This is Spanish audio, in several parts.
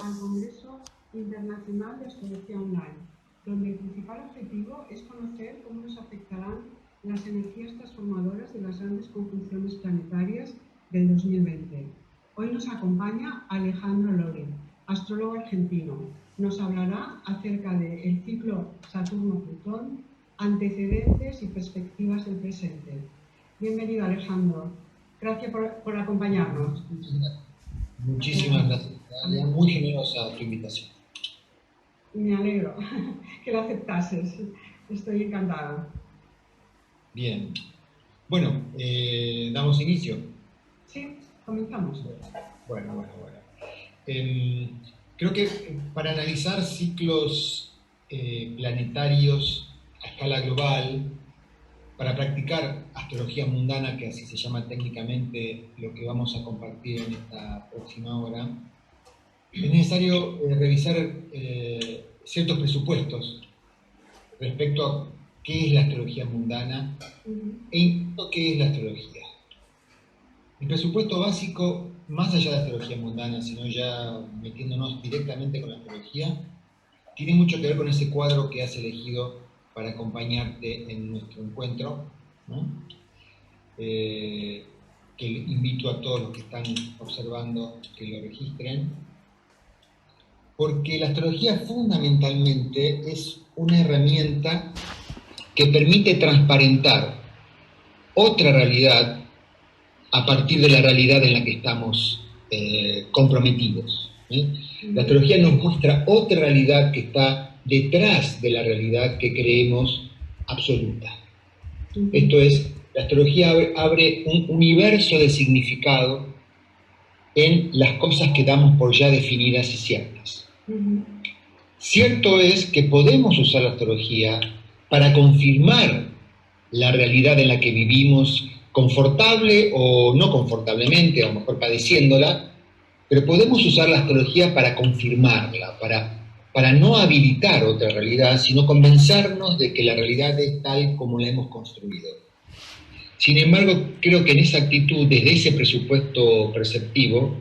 al Congreso Internacional de Astrología Online, donde el principal objetivo es conocer cómo nos afectarán las energías transformadoras de las grandes conjunciones planetarias del 2020. Hoy nos acompaña Alejandro Loren, astrólogo argentino. Nos hablará acerca del ciclo Saturno-Plutón, antecedentes y perspectivas del presente. Bienvenido, Alejandro. Gracias por acompañarnos. Muchísimas gracias, Natalia. Muy generosa tu invitación. Me alegro que lo aceptases. Estoy encantada. Bien. Bueno, ¿damos inicio? Sí, comenzamos. Bueno. Creo que para analizar ciclos planetarios a escala global, para practicar astrología mundana, que así se llama técnicamente lo que vamos a compartir en esta próxima hora, es necesario revisar ciertos presupuestos respecto a qué es la astrología mundana e incluso qué es la astrología. El presupuesto básico, más allá de la astrología mundana, sino ya metiéndonos directamente con la astrología, tiene mucho que ver con ese cuadro que has elegido para acompañarte en nuestro encuentro, ¿no? Que invito a todos los que están observando que lo registren, porque la astrología fundamentalmente es una herramienta que permite transparentar otra realidad a partir de la realidad en la que estamos comprometidos. La astrología nos muestra otra realidad que está detrás de la realidad que creemos absoluta. Esto es, la astrología abre un universo de significado en las cosas que damos por ya definidas y ciertas. Cierto es que podemos usar la astrología para confirmar la realidad en la que vivimos, confortable o no confortablemente, o mejor padeciéndola, pero podemos usar la astrología para confirmarla, para no habilitar otra realidad, sino convencernos de que la realidad es tal como la hemos construido. Sin embargo, creo que en esa actitud, desde ese presupuesto perceptivo,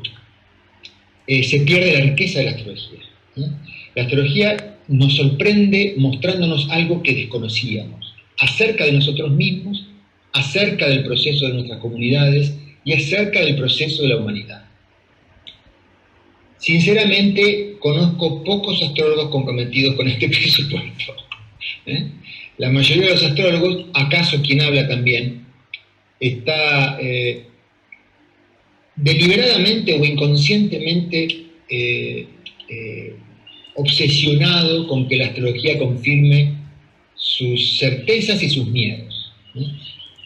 se pierde la riqueza de la astrología. La astrología nos sorprende mostrándonos algo que desconocíamos, acerca de nosotros mismos, acerca del proceso de nuestras comunidades y acerca del proceso de la humanidad. Sinceramente, conozco pocos astrólogos comprometidos con este presupuesto. La mayoría de los astrólogos, acaso quien habla también, está deliberadamente o inconscientemente obsesionado con que la astrología confirme sus certezas y sus miedos.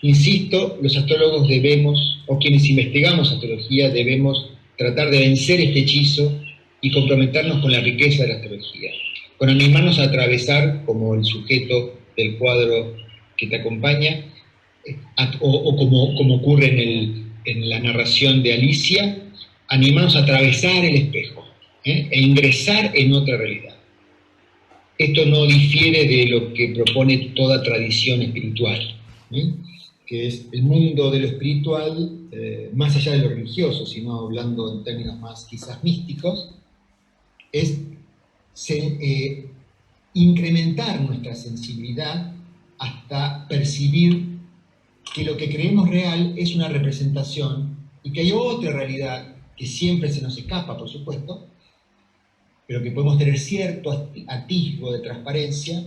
Insisto, los astrólogos debemos, o quienes investigamos astrología, debemos tratar de vencer este hechizo y comprometernos con la riqueza de la astrología, con animarnos a atravesar, como el sujeto del cuadro que te acompaña, o como ocurre en la narración de Alicia, animarnos a atravesar el espejo e ingresar en otra realidad. Esto no difiere de lo que propone toda tradición espiritual, que es el mundo de lo espiritual, más allá de lo religioso, sino hablando en términos más quizás místicos, es incrementar nuestra sensibilidad hasta percibir que lo que creemos real es una representación y que hay otra realidad que siempre se nos escapa, por supuesto, pero que podemos tener cierto atisbo de transparencia.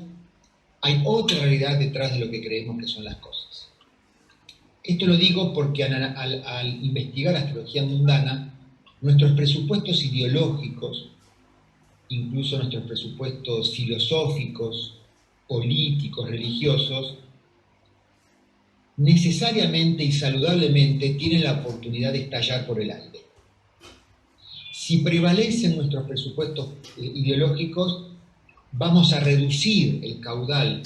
Hay otra realidad detrás de lo que creemos que son las cosas. Esto lo digo porque al investigar astrología mundana, nuestros presupuestos ideológicos, incluso nuestros presupuestos filosóficos, políticos, religiosos, necesariamente y saludablemente tienen la oportunidad de estallar por el aire. Si prevalecen nuestros presupuestos ideológicos, vamos a reducir el caudal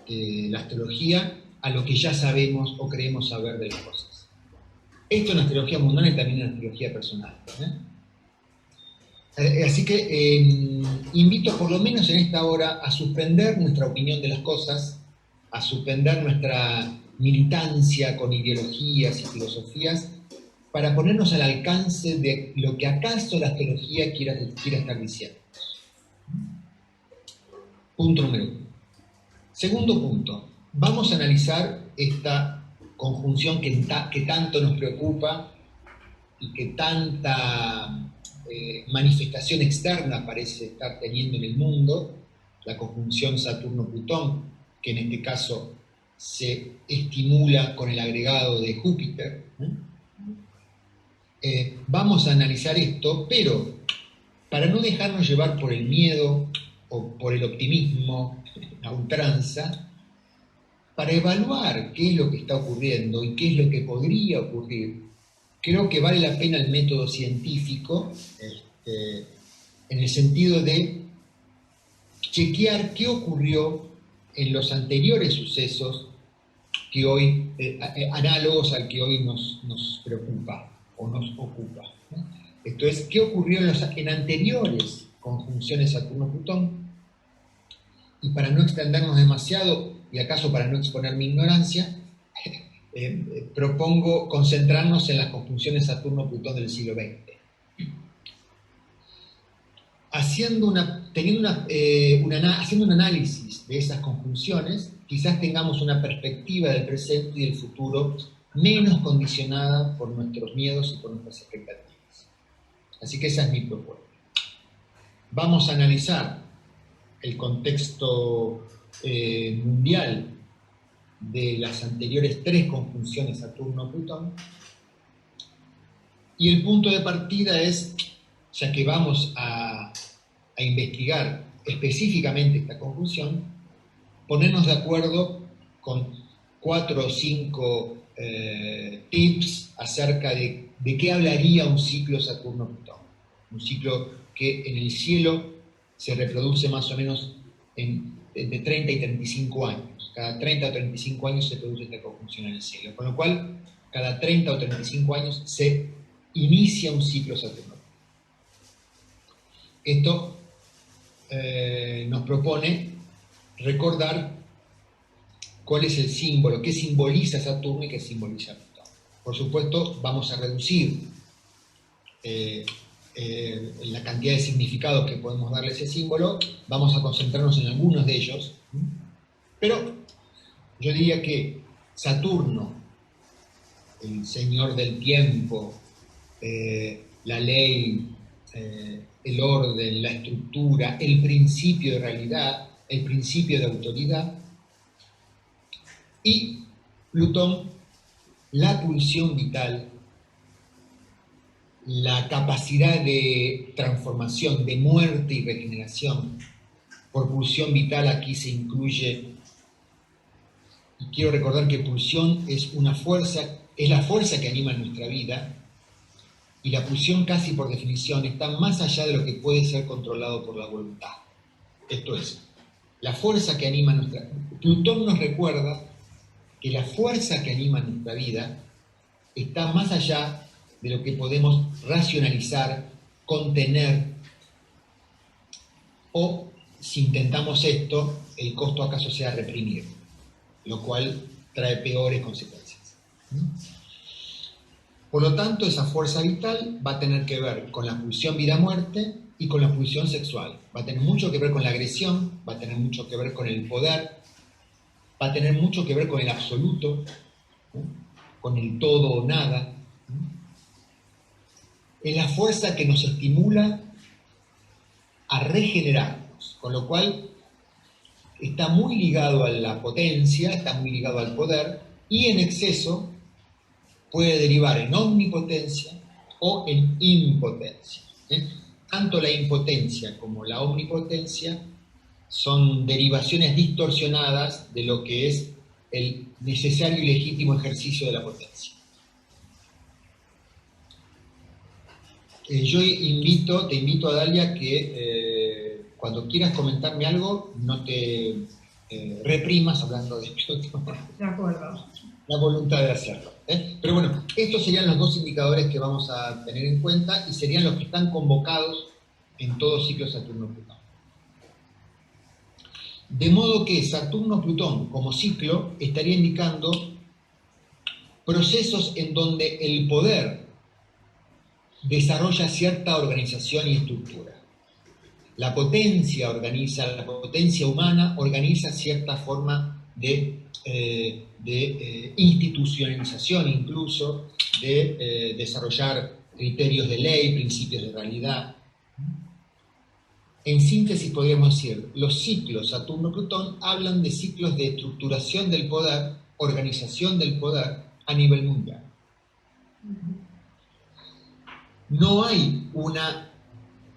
de la astrología a lo que ya sabemos o creemos saber de las cosas. Esto en la astrología mundana y también en la astrología personal. Así que invito por lo menos en esta hora a suspender nuestra opinión de las cosas, a suspender nuestra militancia con ideologías y filosofías, para ponernos al alcance de lo que acaso la astrología quiera estar diciendo. Punto número 1. Segundo punto, vamos a analizar esta conjunción que tanto nos preocupa y que tanta manifestación externa parece estar teniendo en el mundo, la conjunción Saturno-Plutón, que en este caso se estimula con el agregado de Júpiter. Vamos a analizar esto, pero para no dejarnos llevar por el miedo o por el optimismo a ultranza, para evaluar qué es lo que está ocurriendo y qué es lo que podría ocurrir, creo que vale la pena el método científico, en el sentido de chequear qué ocurrió en los anteriores sucesos que hoy, análogos al que hoy nos preocupa o nos ocupa. Esto es, qué ocurrió en anteriores conjunciones Saturno-Plutón. Y para no extendernos demasiado, y acaso para no exponer mi ignorancia, propongo concentrarnos en las conjunciones Saturno-Plutón del siglo XX. Haciendo un análisis de esas conjunciones, quizás tengamos una perspectiva del presente y del futuro menos condicionada por nuestros miedos y por nuestras expectativas. Así que esa es mi propuesta. Vamos a analizar el contexto mundial de las anteriores 3 conjunciones Saturno-Plutón, y el punto de partida es, ya que vamos a investigar específicamente esta conjunción, ponernos de acuerdo con 4 o 5 tips acerca de qué hablaría un ciclo Saturno-Plutón. Un ciclo que en el cielo se reproduce más o menos de 30 y 35 años. Cada 30 o 35 años se produce esta conjunción en el cielo. Con lo cual, cada 30 o 35 años se inicia un ciclo Saturno. Esto nos propone recordar cuál es el símbolo, qué simboliza Saturno y qué simboliza Plutón. Por supuesto, vamos a reducir la cantidad de significados que podemos darle a ese símbolo, vamos a concentrarnos en algunos de ellos, pero yo diría que Saturno, el señor del tiempo, la ley, el orden, la estructura, el principio de realidad, el principio de autoridad, y Plutón, la pulsión vital, la capacidad de transformación, de muerte y regeneración. Por pulsión vital aquí se incluye, y quiero recordar que pulsión es una fuerza, es la fuerza que anima nuestra vida, y la pulsión casi por definición está más allá de lo que puede ser controlado por la voluntad. Esto es, la fuerza que anima nuestra vida. Plutón nos recuerda que la fuerza que anima nuestra vida está más allá de lo que podemos racionalizar, contener, o si intentamos esto, el costo acaso sea reprimir, lo cual trae peores consecuencias. Por lo tanto, esa fuerza vital va a tener que ver con la pulsión vida-muerte y con la pulsión sexual. Va a tener mucho que ver con la agresión, va a tener mucho que ver con el poder, va a tener mucho que ver con el absoluto, con el todo o nada. Es la fuerza que nos estimula a regenerarnos, con lo cual está muy ligado a la potencia, está muy ligado al poder, y en exceso puede derivar en omnipotencia o en impotencia. Tanto la impotencia como la omnipotencia son derivaciones distorsionadas de lo que es el necesario y legítimo ejercicio de la potencia. Yo te invito a Dalia que cuando quieras comentarme algo, no te reprimas hablando de esto. De acuerdo. La voluntad de hacerlo. Pero bueno, estos serían los 2 indicadores que vamos a tener en cuenta y serían los que están convocados en todo ciclo Saturno-Plutón. De modo que Saturno-Plutón como ciclo estaría indicando procesos en donde el poder desarrolla cierta organización y estructura. La potencia humana organiza cierta forma de institucionalización, incluso de desarrollar criterios de ley, principios de realidad. En síntesis podríamos decir, los ciclos Saturno-Plutón hablan de ciclos de estructuración del poder, organización del poder a nivel mundial. No hay una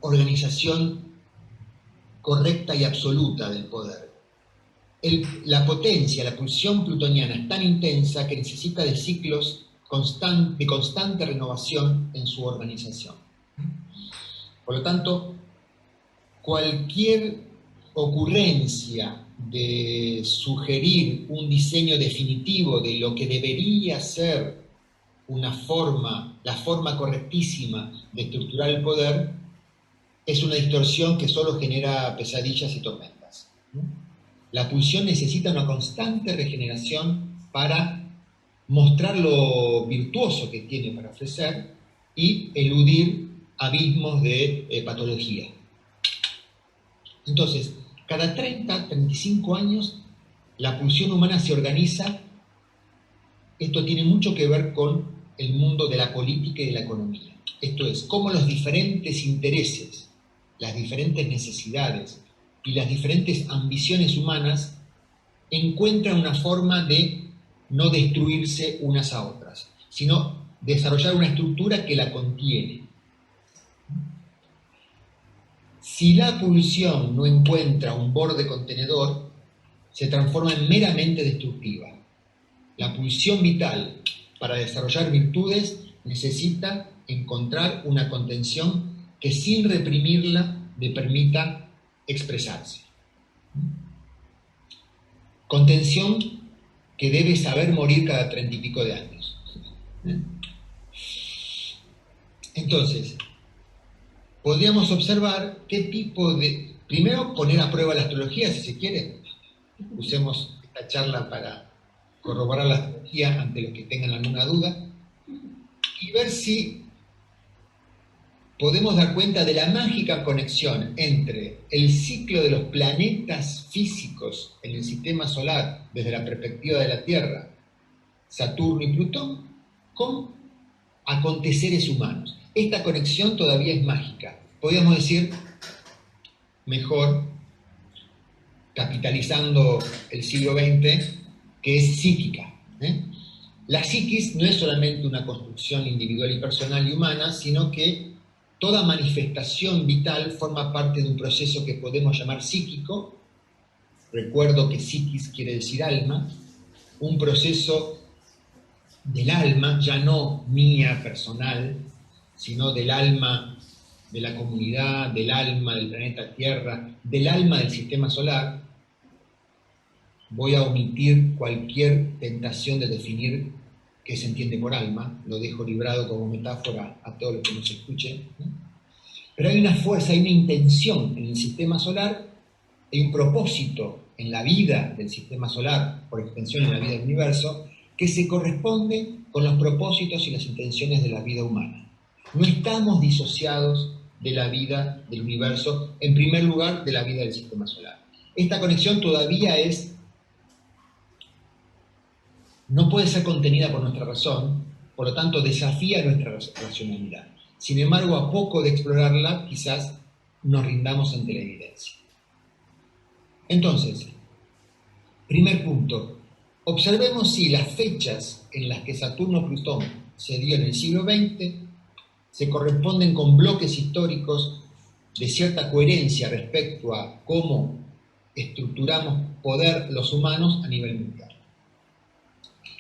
organización correcta y absoluta del poder. La potencia, la pulsión plutoniana es tan intensa que necesita de ciclos de constante renovación en su organización. Por lo tanto, cualquier ocurrencia de sugerir un diseño definitivo de lo que debería ser la forma correctísima de estructurar el poder, es una distorsión que solo genera pesadillas y tormentas. La pulsión necesita una constante regeneración para mostrar lo virtuoso que tiene para ofrecer y eludir abismos de patología. Entonces, cada 30, 35 años, la pulsión humana se organiza. Esto tiene mucho que ver con el mundo de la política y de la economía. Esto es, cómo los diferentes intereses, las diferentes necesidades y las diferentes ambiciones humanas encuentran una forma de no destruirse unas a otras, sino desarrollar una estructura que la contiene. Si la pulsión no encuentra un borde contenedor, se transforma en meramente destructiva. La pulsión vital para desarrollar virtudes necesita encontrar una contención que sin reprimirla le permita expresarse. Contención que debe saber morir cada 30 y pico de años. Entonces, podríamos observar qué tipo de... Primero, poner a prueba la astrología, si se quiere. Usemos esta charla para corroborar la astrología ante los que tengan alguna duda y ver si podemos dar cuenta de la mágica conexión entre el ciclo de los planetas físicos en el sistema solar desde la perspectiva de la Tierra, Saturno y Plutón, con aconteceres humanos. Esta conexión todavía es mágica. Podríamos decir, mejor, capitalizando el siglo XX, que es psíquica. La psiquis no es solamente una construcción individual y personal y humana, sino que toda manifestación vital forma parte de un proceso que podemos llamar psíquico. Recuerdo que psiquis quiere decir alma, un proceso del alma, ya no mía personal, sino del alma de la comunidad, del alma del planeta Tierra, del alma del sistema solar. Voy a omitir cualquier tentación de definir qué se entiende por alma, lo dejo librado como metáfora a todos los que nos escuchen. Pero hay una fuerza, hay una intención en el sistema solar, hay un propósito en la vida del sistema solar, por extensión en la vida del universo, que se corresponde con los propósitos y las intenciones de la vida humana. No estamos disociados de la vida del universo, en primer lugar de la vida del sistema solar. Esta conexión todavía no puede ser contenida por nuestra razón, por lo tanto desafía nuestra racionalidad. Sin embargo, a poco de explorarla, quizás nos rindamos ante la evidencia. Entonces, primer punto, observemos si las fechas en las que Saturno-Plutón se dio en el siglo XX se corresponden con bloques históricos de cierta coherencia respecto a cómo estructuramos poder los humanos a nivel mundial.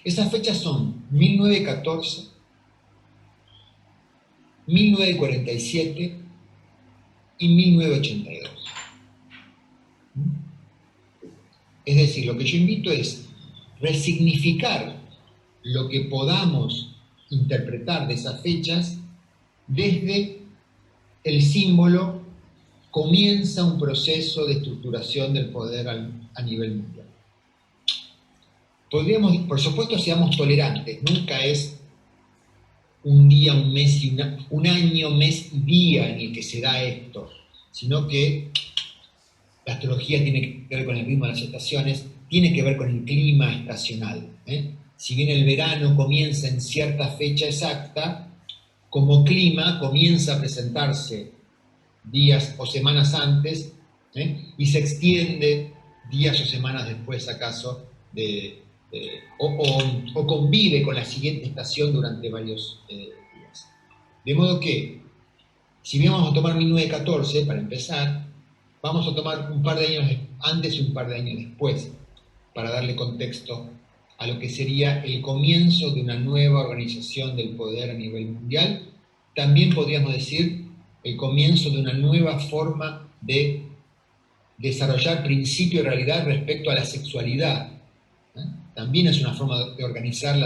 Esas fechas son 1914, 1947 y 1982. Es decir, lo que yo invito es resignificar lo que podamos interpretar de esas fechas desde el símbolo comienza un proceso de estructuración del poder a nivel mundial. Podríamos, por supuesto, seamos tolerantes, nunca es un día, un mes y un año, mes y día en el que se da esto, sino que la astrología tiene que ver con el ritmo de las estaciones, tiene que ver con el clima estacional. Si bien el verano comienza en cierta fecha exacta, como clima comienza a presentarse días o semanas antes, y se extiende días o semanas después, acaso, o convive con la siguiente estación durante varios días. De modo que, si bien vamos a tomar 1914, para empezar, vamos a tomar un par de años antes y un par de años después, para darle contexto a lo que sería el comienzo de una nueva organización del poder a nivel mundial. También podríamos decir el comienzo de una nueva forma de desarrollar principio de realidad respecto a la sexualidad. También es una forma de organizar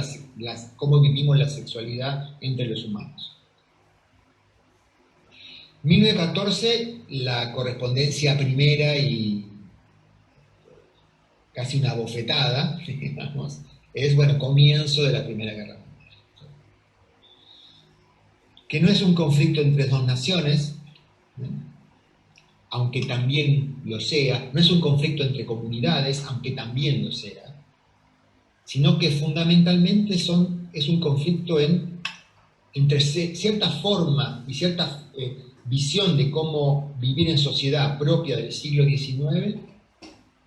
cómo vivimos la sexualidad entre los humanos. 1914, la correspondencia primera y casi una bofetada, digamos, es, bueno, comienzo de la Primera Guerra Mundial. Que no es un conflicto entre dos naciones, aunque también lo sea, no es un conflicto entre comunidades, aunque también lo sea, sino que fundamentalmente es un conflicto entre cierta forma y cierta visión de cómo vivir en sociedad propia del siglo XIX,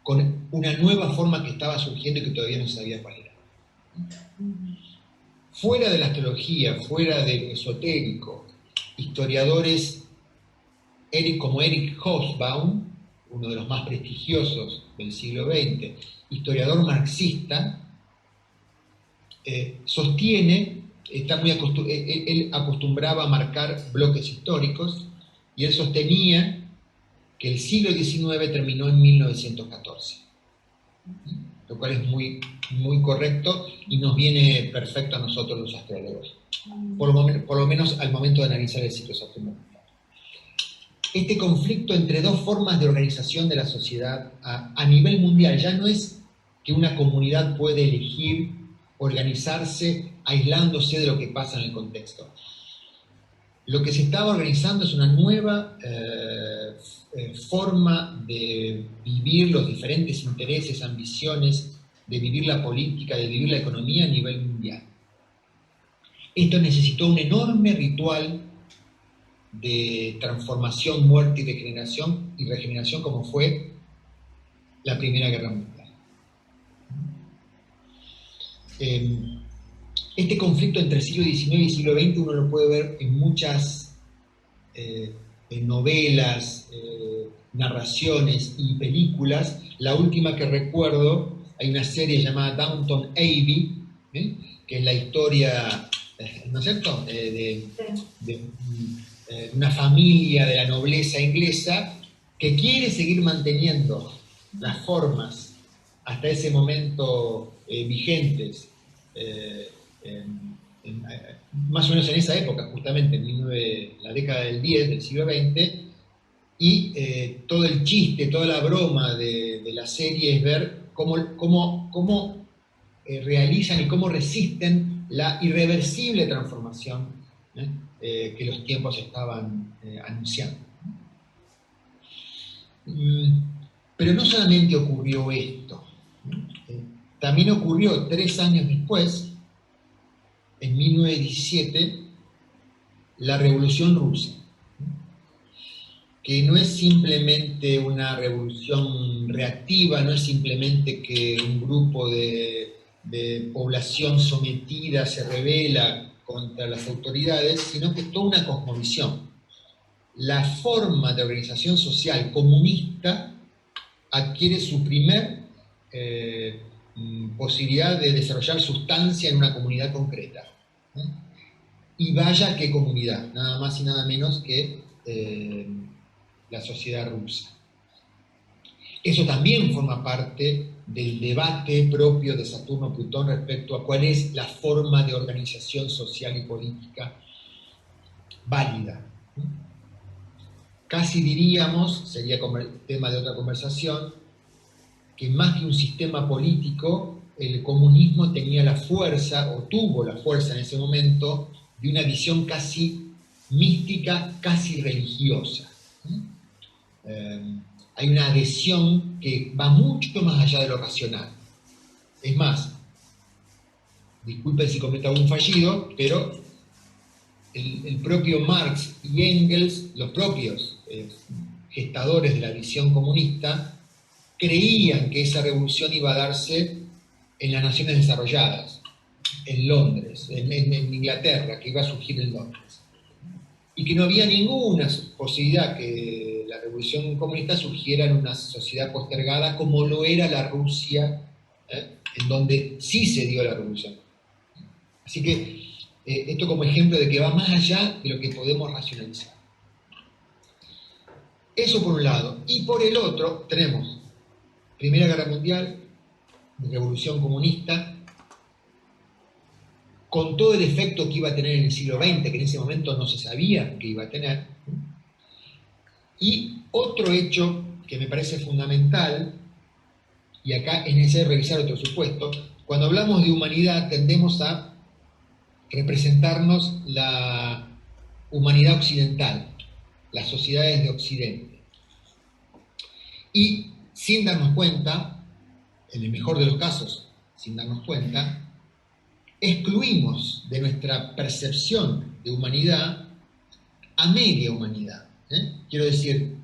con una nueva forma que estaba surgiendo y que todavía no sabía cuál era. Fuera de la astrología, fuera del esotérico, historiadores como Erich Hobsbawm, uno de los más prestigiosos del siglo XX, historiador marxista, sostiene, él acostumbraba a marcar bloques históricos, y él sostenía que el siglo XIX terminó en 1914, lo cual es muy, muy correcto y nos viene perfecto a nosotros los astrólogos, por lo menos al momento de analizar el ciclo astronómico. Este conflicto entre dos formas de organización de la sociedad a nivel mundial ya no es que una comunidad puede elegir organizarse aislándose de lo que pasa en el contexto. Lo que se estaba organizando es una nueva forma de vivir los diferentes intereses, ambiciones, de vivir la política, de vivir la economía a nivel mundial. Esto necesitó un enorme ritual de transformación, muerte y regeneración como fue la Primera Guerra Mundial. Este conflicto entre el siglo XIX y el siglo XX uno lo puede ver en muchas novelas, narraciones y películas. La última que recuerdo, hay una serie llamada Downton Abbey, que es la historia, ¿no es cierto?, de una familia de la nobleza inglesa que quiere seguir manteniendo las formas hasta ese momento vigentes, más o menos en esa época, justamente en la década del 10 del siglo XX, y todo el chiste, toda la broma de la serie es ver cómo realizan y cómo resisten la irreversible transformación que los tiempos estaban anunciando. Pero no solamente ocurrió esto, también ocurrió 3 años después, en 1917, la Revolución Rusa, que no es simplemente una revolución reactiva, no es simplemente que un grupo de población sometida se rebela contra las autoridades, sino que es toda una cosmovisión. La forma de organización social comunista adquiere su primer posibilidad de desarrollar sustancia en una comunidad concreta. Y vaya qué comunidad, nada más y nada menos que la sociedad rusa. Eso también forma parte del debate propio de Saturno-Plutón respecto a cuál es la forma de organización social y política válida. Casi diríamos, sería como el tema de otra conversación, que más que un sistema político, el comunismo tenía la fuerza, o tuvo la fuerza en ese momento, de una visión casi mística, casi religiosa. Hay una adhesión que va mucho más allá de lo racional. Es más, disculpen si cometo algún fallido, pero el propio Marx y Engels, los propios gestadores de la visión comunista, creían que esa revolución iba a darse en las naciones desarrolladas, en Londres, en Inglaterra, que iba a surgir en Londres. Y que no había ninguna posibilidad que la revolución comunista surgiera en una sociedad postergada como lo era la Rusia, en donde sí se dio la revolución. Así que esto como ejemplo de que va más allá de lo que podemos racionalizar. Eso por un lado. Y por el otro tenemos Primera Guerra Mundial, Revolución Comunista, con todo el efecto que iba a tener en el siglo XX, que en ese momento no se sabía que iba a tener. Y otro hecho que me parece fundamental, y acá es necesario revisar otro supuesto, cuando hablamos de humanidad tendemos a representarnos la humanidad occidental, las sociedades de Occidente. Y sin darnos cuenta, en el mejor de los casos, sin darnos cuenta, excluimos de nuestra percepción de humanidad a media humanidad. Quiero decir,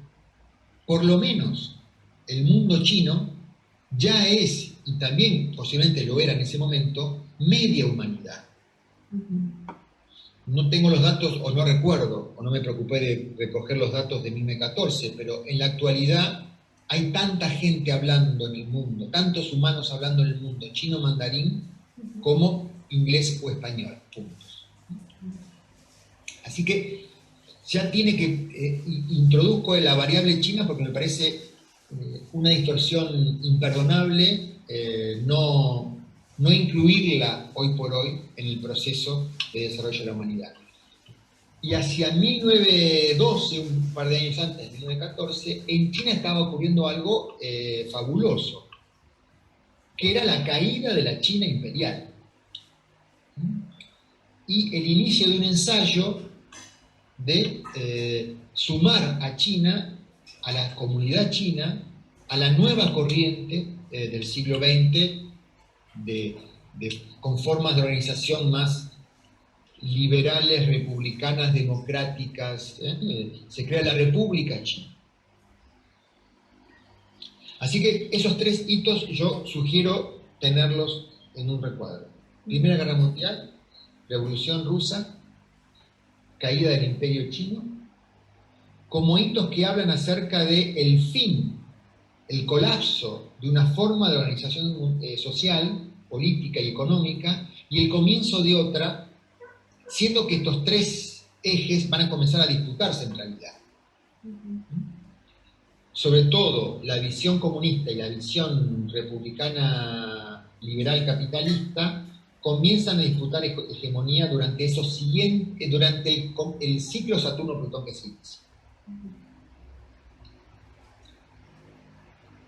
por lo menos el mundo chino ya es, y también posiblemente lo era en ese momento, media humanidad. No tengo los datos, o no recuerdo, o no me preocupé de recoger los datos de 1914, pero en la actualidad hay tanta gente hablando en el mundo, tantos humanos hablando en el mundo, chino mandarín, como inglés o español, puntos. Así que ya tiene que, introduzco la variable china porque me parece una distorsión imperdonable no incluirla hoy por hoy en el proceso de desarrollo de la humanidad. Y hacia 1912, un par de años antes, de 1914, en China estaba ocurriendo algo fabuloso, que era la caída de la China imperial. Y el inicio de un ensayo de sumar a China, a la comunidad china, a la nueva corriente del siglo XX, con formas de organización más liberales, republicanas, democráticas. Se crea la República China. Así que esos tres hitos yo sugiero tenerlos en un recuadro. Primera Guerra Mundial, Revolución Rusa, caída del Imperio Chino, como hitos que hablan acerca del fin, el colapso de una forma de organización social, política y económica, y el comienzo de otra, siendo que estos tres ejes van a comenzar a disputarse en realidad. Sobre todo la visión comunista y la visión republicana liberal capitalista comienzan a disputar hegemonía durante el ciclo Saturno-Plutón que se inicia.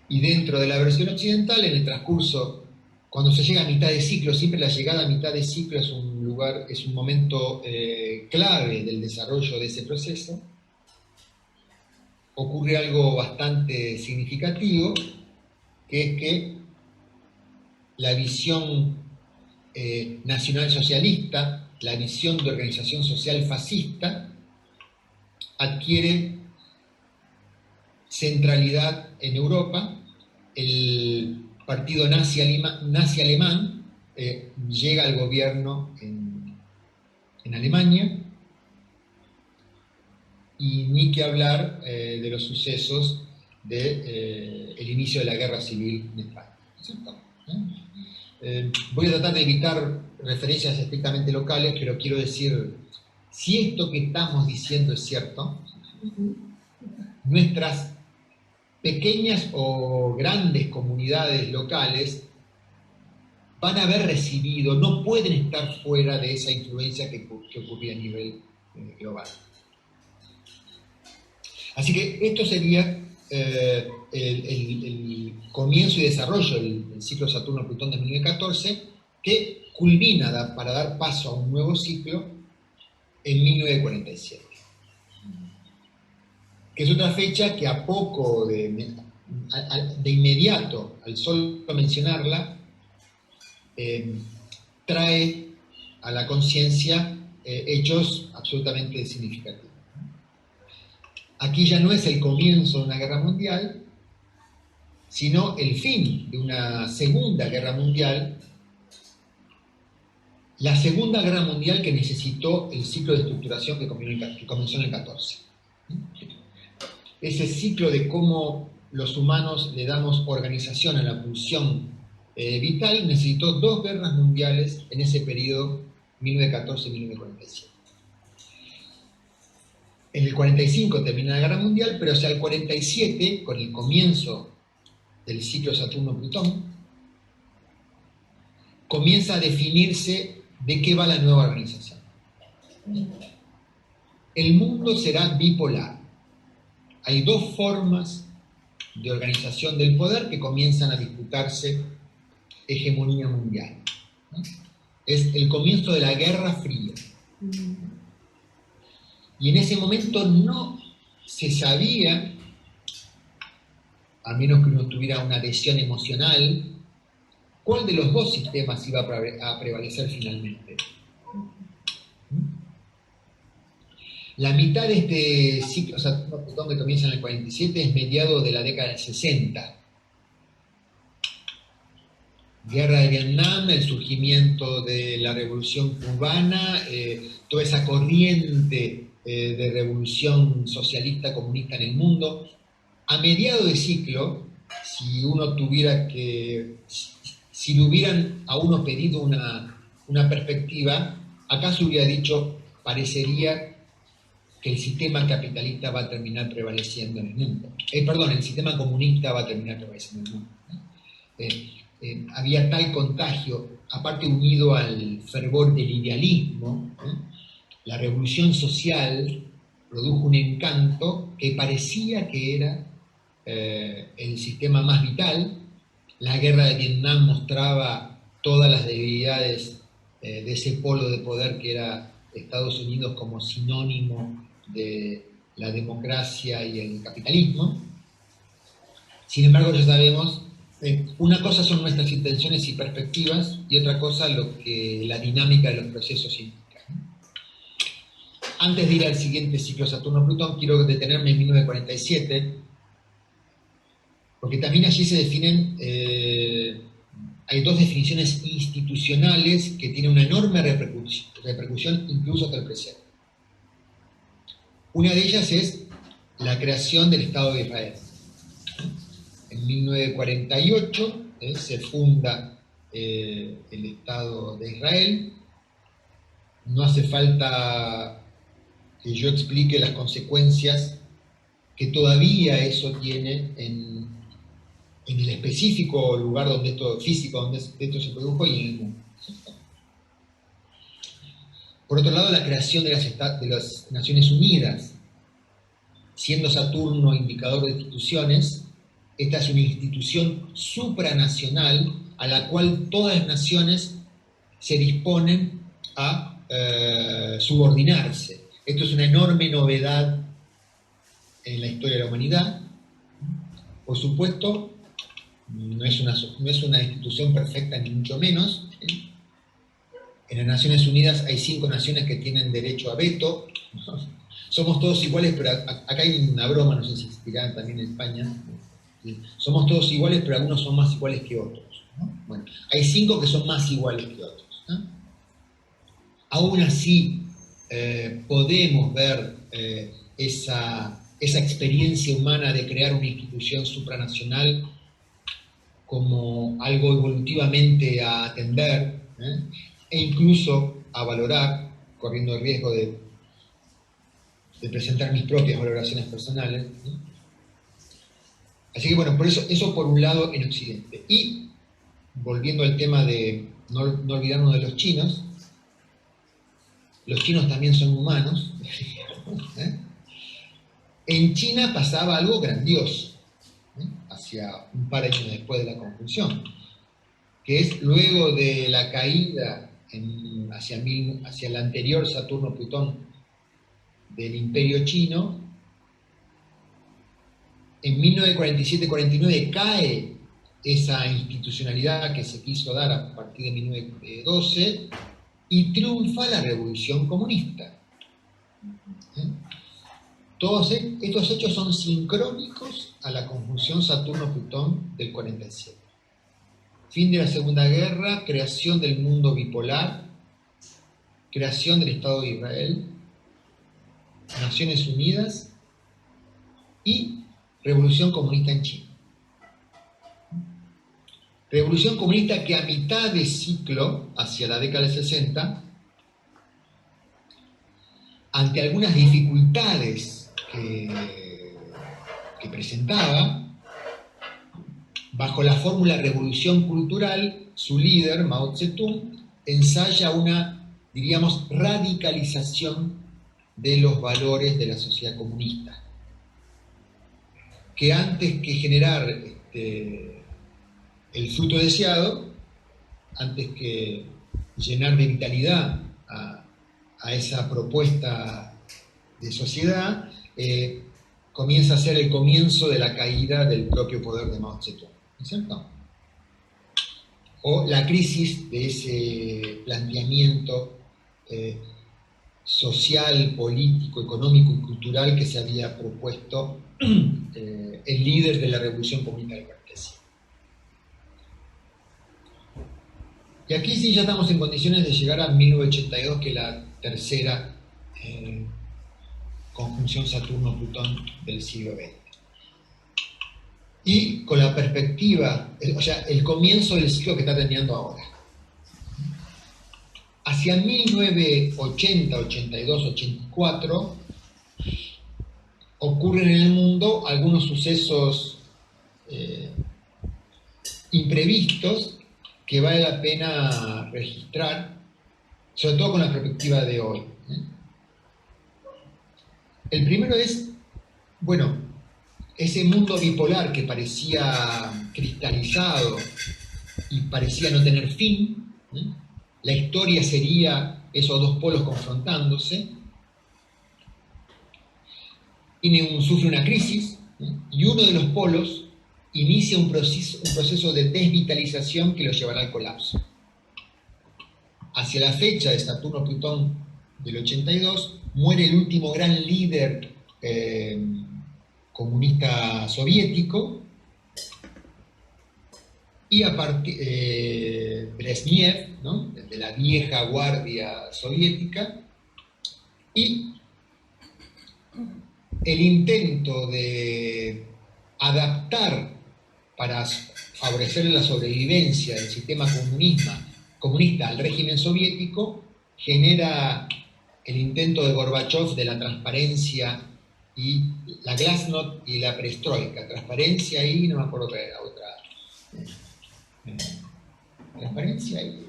Y dentro de la versión occidental, en el transcurso, cuando se llega a mitad de ciclo, siempre la llegada a mitad de ciclo es un momento clave del desarrollo de ese proceso, ocurre algo bastante significativo, que es que la visión nacional socialista, la visión de organización social fascista, adquiere centralidad en Europa. El partido nazi alemán llega al gobierno en Alemania, y ni que hablar de los sucesos del inicio de la guerra civil en España, ¿cierto? Voy a tratar de evitar referencias estrictamente locales, pero quiero decir, si esto que estamos diciendo es cierto, nuestras pequeñas o grandes comunidades locales van a haber recibido, no pueden estar fuera de esa influencia que ocurría a nivel global. Así que esto sería el comienzo y desarrollo del ciclo Saturno-Plutón de 1914, que culmina para dar paso a un nuevo ciclo en 1947, que es otra fecha que a poco de inmediato, al solo mencionarla, trae a la conciencia hechos absolutamente significativos. Aquí ya no es el comienzo de una guerra mundial, sino el fin de una segunda guerra mundial, la segunda guerra mundial que necesitó el ciclo de estructuración que comenzó en el 14. Ese ciclo de cómo los humanos le damos organización a la pulsión vital necesitó dos guerras mundiales en ese periodo 1914-1947. En el 45 termina la guerra mundial, pero hacia el 47, con el comienzo del ciclo Saturno-Plutón, comienza a definirse de qué va la nueva organización. El mundo será bipolar. Hay dos formas de organización del poder que comienzan a disputarse hegemonía mundial, ¿no? Es el comienzo de la Guerra Fría. Y en ese momento no se sabía, a menos que uno tuviera una adhesión emocional, cuál de los dos sistemas iba a prevalecer finalmente. La mitad de este ciclo Saturno-Plutón que comienza en el 47 es mediado de la década del 60. Guerra de Vietnam, el surgimiento de la revolución cubana, toda esa corriente de revolución socialista comunista en el mundo. A mediado de ciclo, si uno tuviera que, si le hubieran a uno pedido una perspectiva, acá se hubiera dicho, parecería que el sistema capitalista va a terminar prevaleciendo en el mundo. El sistema comunista va a terminar prevaleciendo en el mundo. Había tal contagio, aparte unido al fervor del idealismo, la revolución social produjo un encanto que parecía que era el sistema más vital. La guerra de Vietnam mostraba todas las debilidades de ese polo de poder que era Estados Unidos como sinónimo de la democracia y el capitalismo. Sin embargo, ya sabemos, una cosa son nuestras intenciones y perspectivas y otra cosa lo que la dinámica de los procesos implica. Antes de ir al siguiente ciclo Saturno-Plutón, quiero detenerme en 1947, porque también allí se definen, hay dos definiciones institucionales que tienen una enorme repercusión incluso hasta el presente. Una de ellas es la creación del Estado de Israel. En 1948 se funda el Estado de Israel. No hace falta que yo explique las consecuencias que todavía eso tiene en el específico lugar físico donde esto se produjo y en el mundo. Por otro lado, la creación de las Naciones Unidas, siendo Saturno indicador de instituciones, esta es una institución supranacional a la cual todas las naciones se disponen a subordinarse. Esto es una enorme novedad en la historia de la humanidad. Por supuesto, no es una institución perfecta ni mucho menos. En las Naciones Unidas hay 5 naciones que tienen derecho a veto. Somos todos iguales, pero acá hay una broma, no sé si existirá también en España. Somos todos iguales, pero algunos son más iguales que otros, ¿no? Bueno, hay 5 que son más iguales que otros, ¿no? Aún así, podemos ver esa experiencia humana de crear una institución supranacional como algo evolutivamente a atender, e incluso a valorar, corriendo el riesgo de presentar mis propias valoraciones personales, ¿no? Así que bueno, por eso por un lado en Occidente. Y volviendo al tema de no olvidarnos de los chinos también son humanos. En China pasaba algo grandioso, hacia un par de años después de la conjunción, que es luego de la caída hacia el anterior Saturno-Plutón del Imperio Chino. En 1947-49 cae esa institucionalidad que se quiso dar a partir de 1912 y triunfa la Revolución Comunista. Todos estos hechos son sincrónicos a la conjunción Saturno-Plutón del 47. Fin de la Segunda Guerra, creación del mundo bipolar, creación del Estado de Israel, Naciones Unidas y Revolución Comunista en China. Revolución Comunista que a mitad de ciclo, hacia la década del 60, ante algunas dificultades que presentaba, bajo la fórmula revolución cultural, su líder, Mao Zedong, ensaya una, diríamos, radicalización de los valores de la sociedad comunista, que antes que generar el fruto deseado, antes que llenar de vitalidad a esa propuesta de sociedad, comienza a ser el comienzo de la caída del propio poder de Mao Zedong, ¿no es cierto? O la crisis de ese planteamiento social, político, económico y cultural que se había propuesto el líder de la Revolución Comunista del 47. Y aquí sí ya estamos en condiciones de llegar a 1982, que es la tercera conjunción Saturno-Plutón del siglo XX. Y con la perspectiva, o sea, el comienzo del ciclo que está terminando ahora. Hacia 1980, 82, 84, ocurren en el mundo algunos sucesos imprevistos que vale la pena registrar, sobre todo con la perspectiva de hoy. El primero es, bueno, ese mundo bipolar que parecía cristalizado y parecía no tener fin. La historia sería esos dos polos confrontándose. Sufre una crisis, y uno de los polos inicia un proceso de desvitalización que lo llevará al colapso. Hacia la fecha de Saturno-Plutón del 82, muere el último gran líder comunista soviético, y a partir Brezhnev, ¿no?, de la vieja guardia soviética, y el intento de adaptar para favorecer la sobrevivencia del sistema comunista al régimen soviético genera el intento de Gorbachov de la transparencia y la glasnost y la perestroika. Transparencia y no me acuerdo qué era otra. Transparencia y,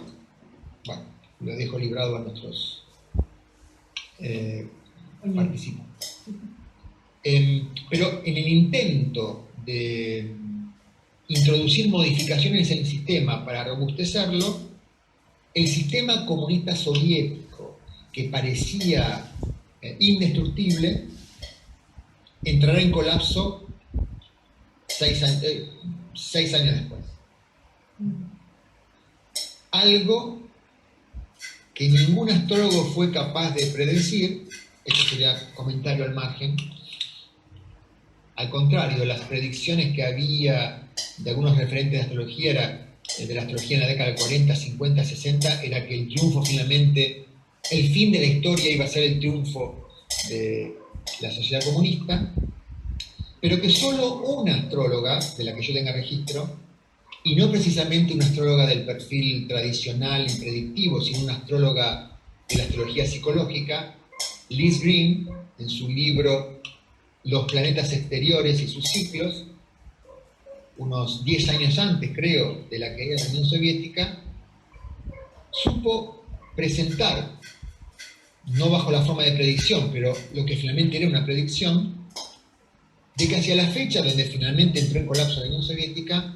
bueno, lo dejo librado a nuestros participantes. Pero en el intento de introducir modificaciones en el sistema para robustecerlo, el sistema comunista soviético, que parecía indestructible, entrará en colapso 6 años después. Algo que ningún astrólogo fue capaz de predecir. Esto sería comentario al margen. Al contrario, las predicciones que había de algunos referentes de astrología, de la astrología en la década del 40, 50, 60, era que el triunfo finalmente, el fin de la historia iba a ser el triunfo de la sociedad comunista, pero que solo una astróloga, de la que yo tenga registro, y no precisamente una astróloga del perfil tradicional y predictivo, sino una astróloga de la astrología psicológica, Liz Green, en su libro Los planetas exteriores y sus ciclos, unos 10 años antes, creo, de la caída de la Unión Soviética, supo presentar, no bajo la forma de predicción, pero lo que finalmente era una predicción, de que hacia la fecha donde finalmente entró en colapso la Unión Soviética,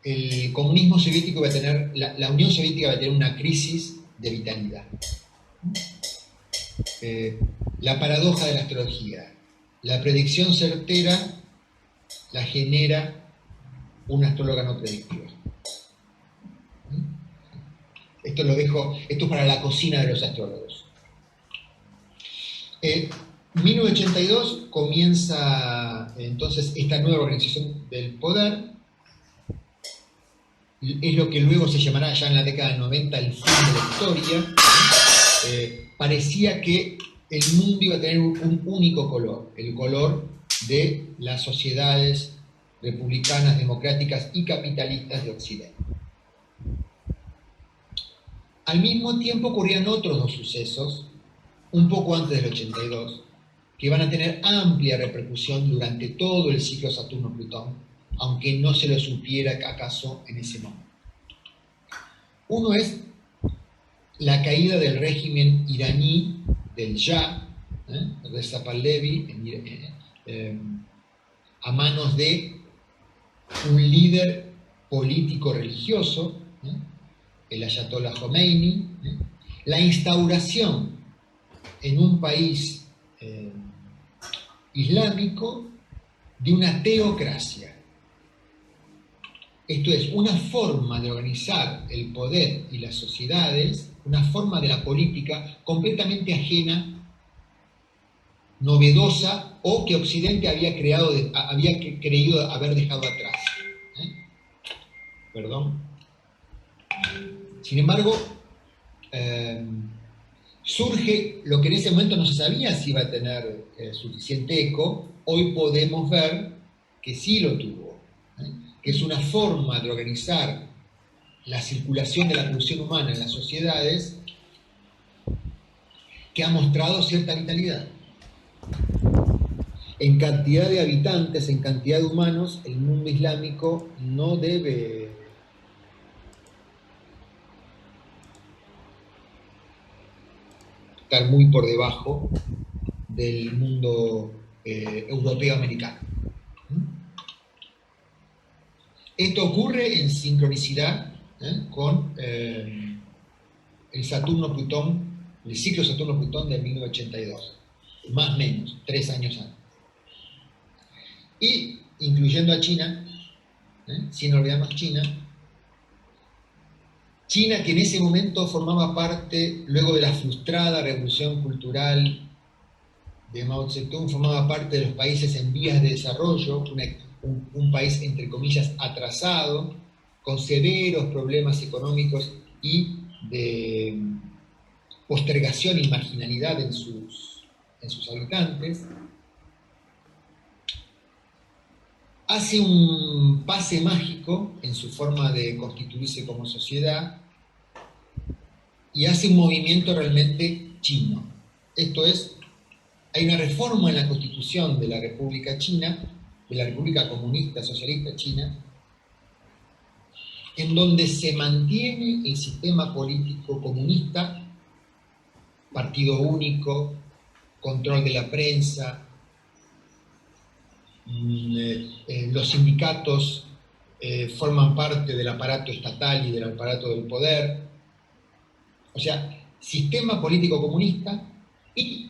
el comunismo soviético iba a tener, la Unión Soviética va a tener una crisis de vitalidad. la paradoja de la astrología. La predicción certera la genera una astróloga no predictiva. Esto lo dejo, esto es para la cocina de los astrólogos. 1982 comienza entonces esta nueva organización del poder. Es lo que luego se llamará ya en la década del 90 el fin de la historia. Parecía que el mundo iba a tener un único color, el color de las sociedades republicanas, democráticas y capitalistas de Occidente. Al mismo tiempo ocurrían otros dos sucesos, un poco antes del 82, que van a tener amplia repercusión durante todo el ciclo Saturno-Plutón, aunque no se lo supiera acaso en ese momento. Uno es la caída del régimen iraní del Shah, Reza Pahlavi, a manos de un líder político-religioso, el Ayatollah Khomeini, la instauración en un país islámico de una teocracia. Esto es, una forma de organizar el poder y las sociedades, una forma de la política completamente ajena, novedosa, o que Occidente había creído haber dejado atrás. Perdón. Sin embargo, surge lo que en ese momento no se sabía si iba a tener suficiente eco. Hoy podemos ver que sí lo tuvo, que es una forma de organizar la circulación de la pulsión humana en las sociedades que ha mostrado cierta vitalidad. En cantidad de habitantes, en cantidad de humanos, el mundo islámico no debe estar muy por debajo del mundo europeo-americano. Esto ocurre en sincronicidad con el Saturno-Plutón, el ciclo Saturno-Plutón de 1982, más o menos, 3 años antes. Y incluyendo a China, sin olvidarnos China, que en ese momento formaba parte, luego de la frustrada revolución cultural de Mao Zedong, formaba parte de los países en vías de desarrollo, un país entre comillas atrasado, con severos problemas económicos y de postergación y marginalidad en sus habitantes. Hace un pase mágico en su forma de constituirse como sociedad y hace un movimiento realmente chino. Esto es, hay una reforma en la constitución de la República China, de la República Comunista Socialista China, en donde se mantiene el sistema político comunista, partido único, control de la prensa, los sindicatos forman parte del aparato estatal y del aparato del poder. O sea, sistema político comunista y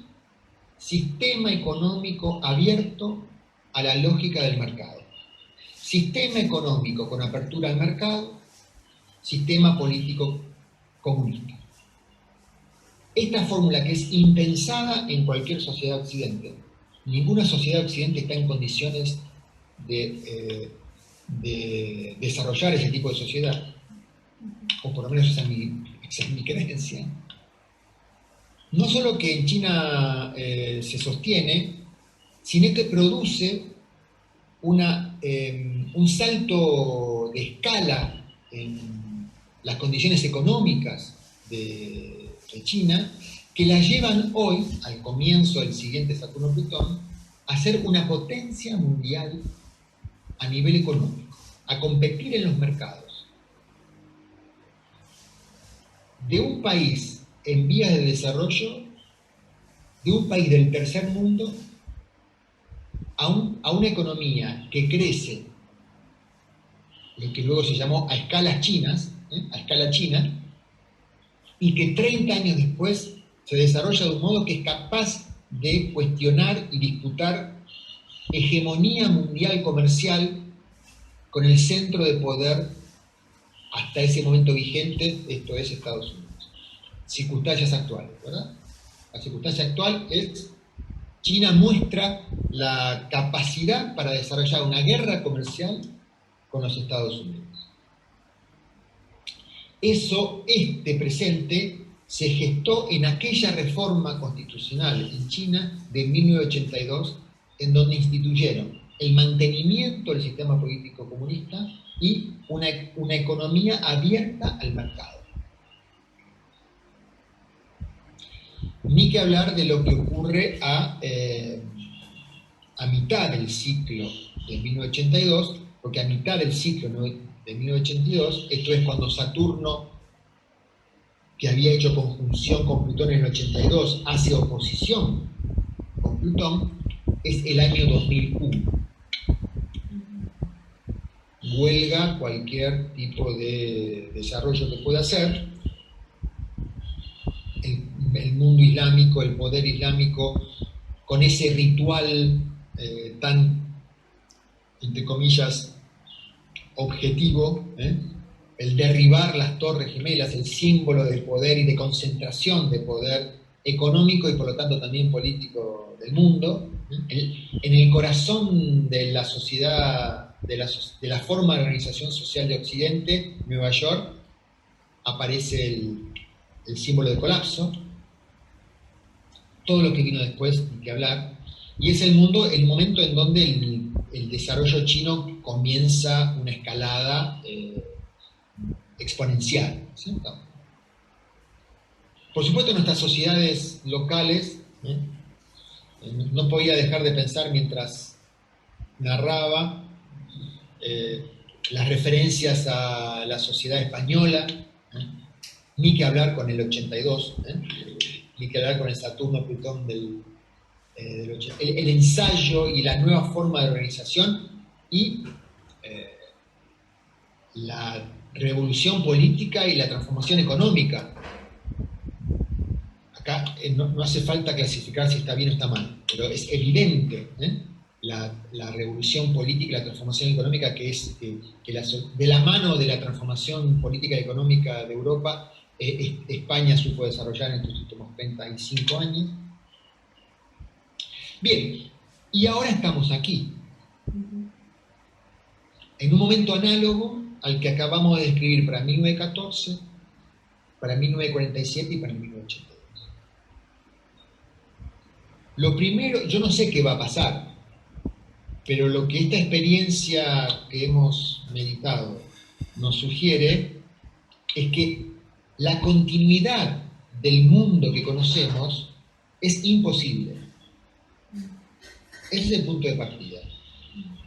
sistema económico abierto a la lógica del mercado. Sistema económico con apertura al mercado, sistema político comunista. Esta fórmula, que es impensada en cualquier sociedad occidental. Ninguna sociedad occidental está en condiciones de desarrollar ese tipo de sociedad, o por lo menos esa es mi creencia. No solo que en China se sostiene, sino que produce un salto de escala en las condiciones económicas de China, que la llevan hoy, al comienzo del siguiente Saturno-Plutón, a ser una potencia mundial a nivel económico, a competir en los mercados. De un país en vías de desarrollo, de un país del tercer mundo, a una economía que crece, lo que luego se llamó a escalas chinas, a escala china, y que 30 años después se desarrolla de un modo que es capaz de cuestionar y disputar hegemonía mundial comercial con el centro de poder hasta ese momento vigente, esto es Estados Unidos. Circunstancias actuales, ¿verdad? La circunstancia actual es: China muestra la capacidad para desarrollar una guerra comercial con los Estados Unidos. Este presente se gestó en aquella reforma constitucional en China de 1982, en donde instituyeron el mantenimiento del sistema político comunista y una economía abierta al mercado. Ni que hablar de lo que ocurre a mitad del ciclo de 1982, porque a mitad del ciclo de 1982, esto es cuando Saturno, que había hecho conjunción con Plutón en el 82, hace oposición con Plutón, es el año 2001. Huelga cualquier tipo de desarrollo que pueda hacer. El mundo islámico, el poder islámico, con ese ritual tan, entre comillas, objetivo, el derribar las Torres Gemelas, el símbolo de poder y de concentración de poder económico y por lo tanto también político del mundo, en el corazón de la sociedad, de la forma de organización social de Occidente, Nueva York, aparece el símbolo de colapso. Todo lo que vino después, ni que hablar, y es el momento en donde el desarrollo chino comienza una escalada exponencial, ¿cierto? Por supuesto, nuestras sociedades locales, no podía dejar de pensar mientras narraba las referencias a la sociedad española, ni que hablar con el 82, ni que hablar con el Saturno-Plutón del 80. El ensayo y la nueva forma de organización y la revolución política y la transformación económica. Acá no hace falta clasificar si está bien o está mal, pero es evidente la revolución política y la transformación económica que de la mano de la transformación política y económica de Europa, España supo desarrollar en estos últimos 35 años. Bien, y ahora estamos aquí, en un momento análogo al que acabamos de describir para 1914, para 1947 y para 1982. Lo primero, yo no sé qué va a pasar, pero lo que esta experiencia que hemos meditado nos sugiere es que la continuidad del mundo que conocemos es imposible. Ese es el punto de partida.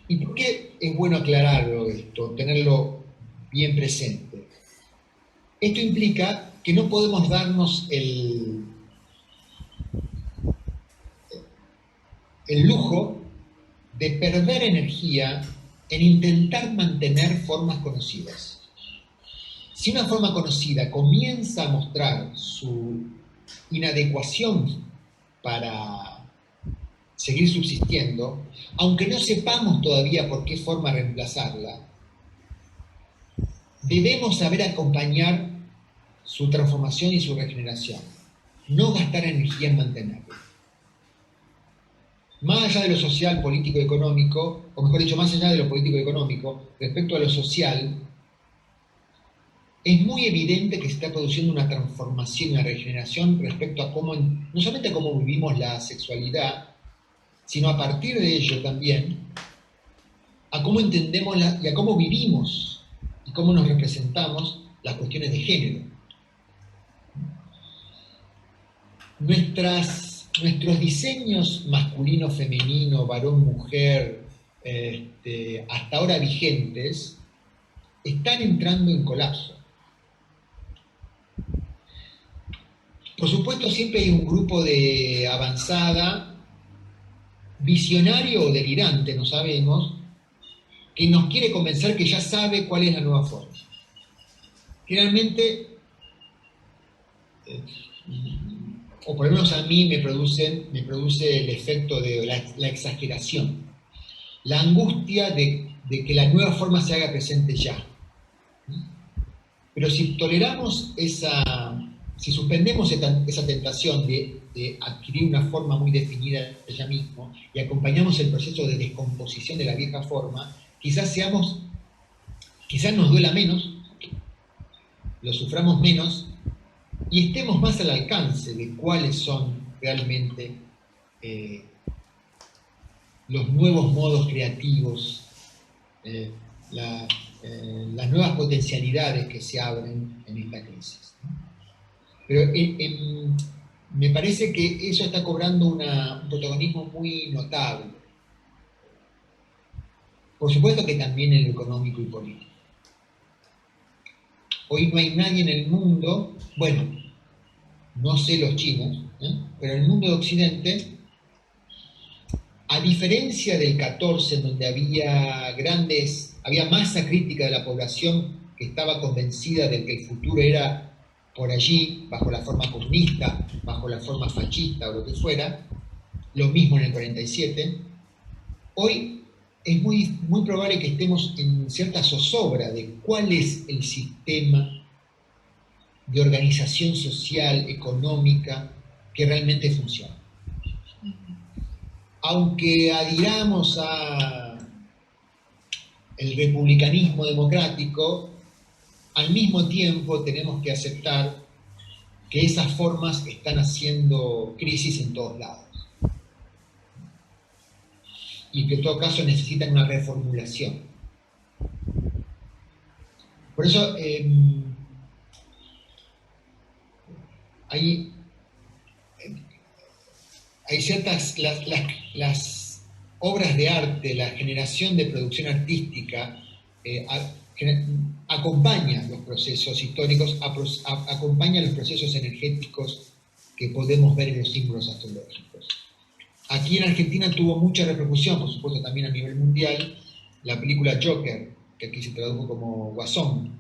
¿Y por qué es bueno aclararlo esto, tenerlo bien presente? Esto implica que no podemos darnos el lujo de perder energía en intentar mantener formas conocidas. Si una forma conocida comienza a mostrar su inadecuación para seguir subsistiendo, aunque no sepamos todavía por qué forma reemplazarla, debemos saber acompañar su transformación y su regeneración, no gastar energía en mantenerla. Más allá de lo social, político y económico, o mejor dicho, más allá de lo político y económico, respecto a lo social, es muy evidente que se está produciendo una transformación, una regeneración respecto a cómo, no solamente a cómo vivimos la sexualidad, sino a partir de ello también, a cómo entendemos y a cómo vivimos y cómo nos representamos las cuestiones de género. Nuestros diseños masculino, femenino, varón, mujer, hasta ahora vigentes, están entrando en colapso. Por supuesto, siempre hay un grupo de avanzada, visionario o delirante, no sabemos, que nos quiere convencer que ya sabe cuál es la nueva forma. Generalmente, o por lo menos a mí me produce el efecto de la exageración, la angustia de que la nueva forma se haga presente ya. Pero si toleramos si suspendemos esa tentación de adquirir una forma muy definida de ella mismo y acompañamos el proceso de descomposición de la vieja forma, quizás nos duela menos, lo suframos menos y estemos más al alcance de cuáles son realmente los nuevos modos creativos, las nuevas potencialidades que se abren en esta crisis. Pero me parece que eso está cobrando un protagonismo muy notable. Por supuesto que también en lo económico y político. Hoy no hay nadie en el mundo, bueno, no sé los chinos, pero en el mundo de Occidente, a diferencia del 14, en donde había masa crítica de la población que estaba convencida de que el futuro era por allí, bajo la forma comunista, bajo la forma fascista o lo que fuera, lo mismo en el 47, hoy es muy, muy probable que estemos en cierta zozobra de cuál es el sistema de organización social, económica, que realmente funciona. Aunque adhiramos al republicanismo democrático, al mismo tiempo tenemos que aceptar que esas formas están haciendo crisis en todos lados. Y que en todo caso necesitan una reformulación. Por eso hay ciertas, las obras de arte, la generación de producción artística acompaña los procesos históricos, acompaña los procesos energéticos que podemos ver en los símbolos astrológicos. Aquí en Argentina tuvo mucha repercusión, por supuesto también a nivel mundial, la película Joker, que aquí se tradujo como Guasón,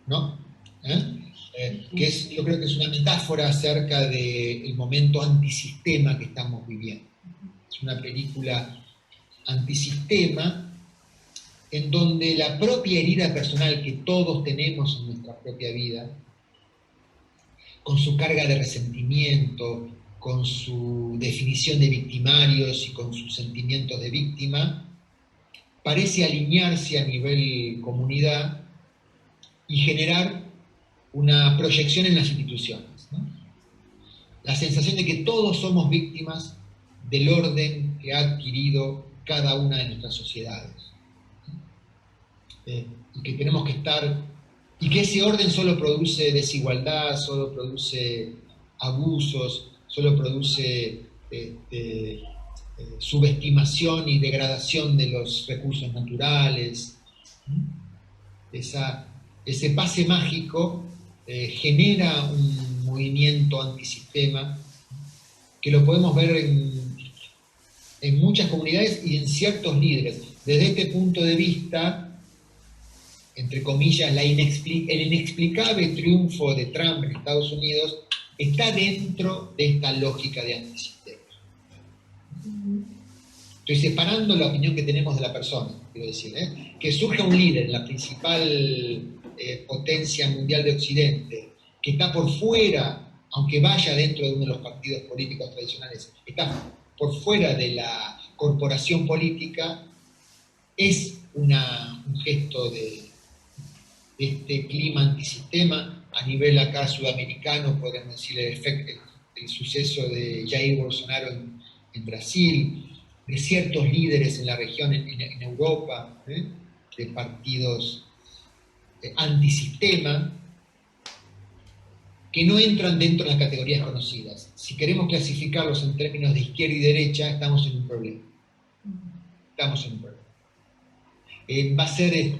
¿no? Yo creo que es una metáfora acerca del momento antisistema que estamos viviendo. Es una película antisistema en donde la propia herida personal que todos tenemos en nuestra propia vida, con su carga de resentimiento, con su definición de victimarios y con sus sentimientos de víctima, parece alinearse a nivel comunidad y generar una proyección en las instituciones, ¿no? La sensación de que todos somos víctimas del orden que ha adquirido cada una de nuestras sociedades. Y que tenemos que estar, y que ese orden solo produce desigualdad, solo produce abusos, solo produce subestimación y degradación de los recursos naturales. Ese pase mágico genera un movimiento antisistema que lo podemos ver en muchas comunidades y en ciertos líderes. Desde este punto de vista, entre comillas, el inexplicable triunfo de Trump en Estados Unidos está dentro de esta lógica de antisistema. Estoy separando la opinión que tenemos de la persona, quiero decir, que surja un líder, la principal potencia mundial de Occidente, que está por fuera, aunque vaya dentro de uno de los partidos políticos tradicionales, está por fuera de la corporación política, es un gesto de este clima antisistema. A nivel acá sudamericano, podemos decir el suceso de Jair Bolsonaro en Brasil, de ciertos líderes en la región, en Europa, de partidos antisistema, que no entran dentro de las categorías conocidas. Si queremos clasificarlos en términos de izquierda y derecha, estamos en un problema. Estamos en un problema. Va a ser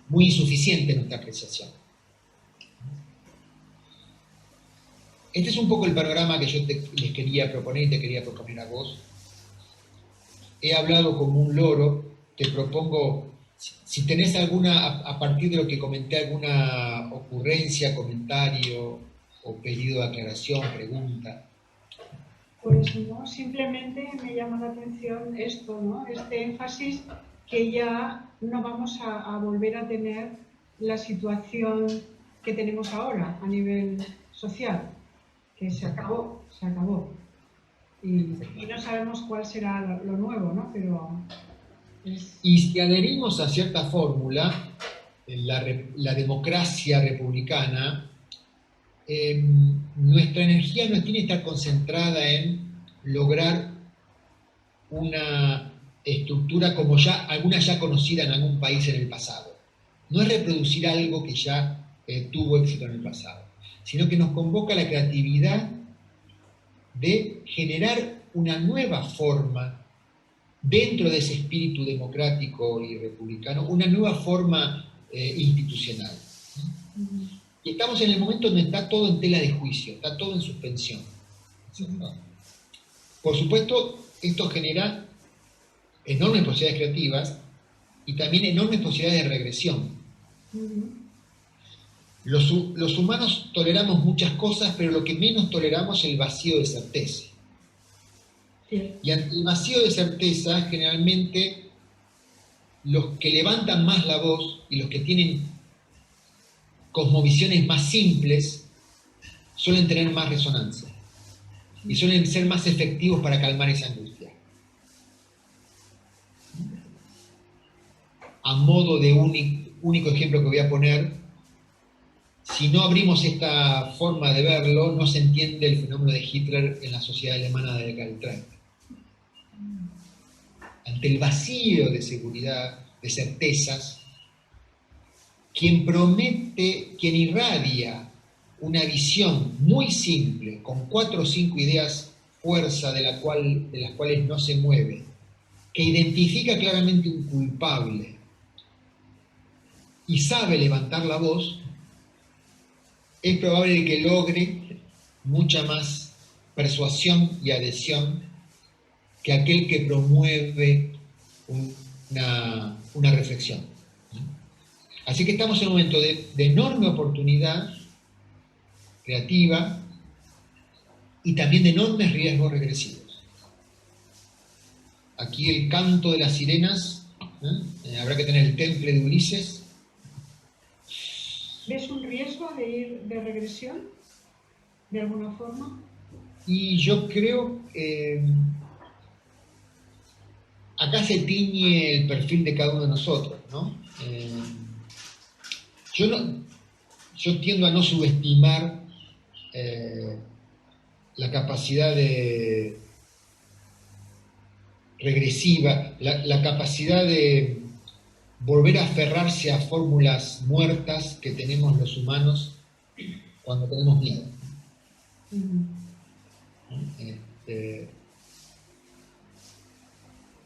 muy insuficiente nuestra apreciación. Este es un poco el panorama que yo les quería proponer y te quería proponer a vos. He hablado como un loro, te propongo, si tenés alguna, a partir de lo que comenté, alguna ocurrencia, comentario, o pedido de aclaración, pregunta. Pues no, simplemente me llama la atención esto, ¿no? Este énfasis que ya no vamos a volver a tener la situación que tenemos ahora a nivel social, que se acabó, se acabó. Y no sabemos cuál será lo nuevo, ¿no? Pero Y si adherimos a cierta fórmula, la democracia republicana, nuestra energía no tiene que estar concentrada en lograr una estructura como alguna ya conocida en algún país en el pasado. No es reproducir algo que ya tuvo éxito en el pasado, sino que nos convoca la creatividad de generar una nueva forma dentro de ese espíritu democrático y republicano, una nueva forma institucional. Y estamos en el momento donde está todo en tela de juicio, está todo en suspensión. Por supuesto, esto genera enormes posibilidades creativas y también enormes posibilidades de regresión. Los humanos toleramos muchas cosas, pero lo que menos toleramos es el vacío de certeza. Sí. Y ante el vacío de certeza, generalmente, los que levantan más la voz y los que tienen cosmovisiones más simples suelen tener más resonancia y suelen ser más efectivos para calmar esa angustia. A modo de único ejemplo que voy a poner, si no abrimos esta forma de verlo, no se entiende el fenómeno de Hitler en la sociedad alemana de la década del 30. Ante el vacío de seguridad, de certezas, quien irradia una visión muy simple, con 4 o 5 ideas fuerza de las cuales no se mueve, que identifica claramente un culpable y sabe levantar la voz, es probable que logre mucha más persuasión y adhesión que aquel que promueve una reflexión. Así que estamos en un momento de enorme oportunidad creativa y también de enormes riesgos regresivos. Aquí el canto de las sirenas, habrá que tener el temple de Ulises. ¿Ves un riesgo de regresión, de alguna forma? Y yo creo que acá se tiñe el perfil de cada uno de nosotros, ¿no? Yo tiendo a no subestimar la capacidad regresiva, la capacidad de volver a aferrarse a fórmulas muertas que tenemos los humanos cuando tenemos miedo.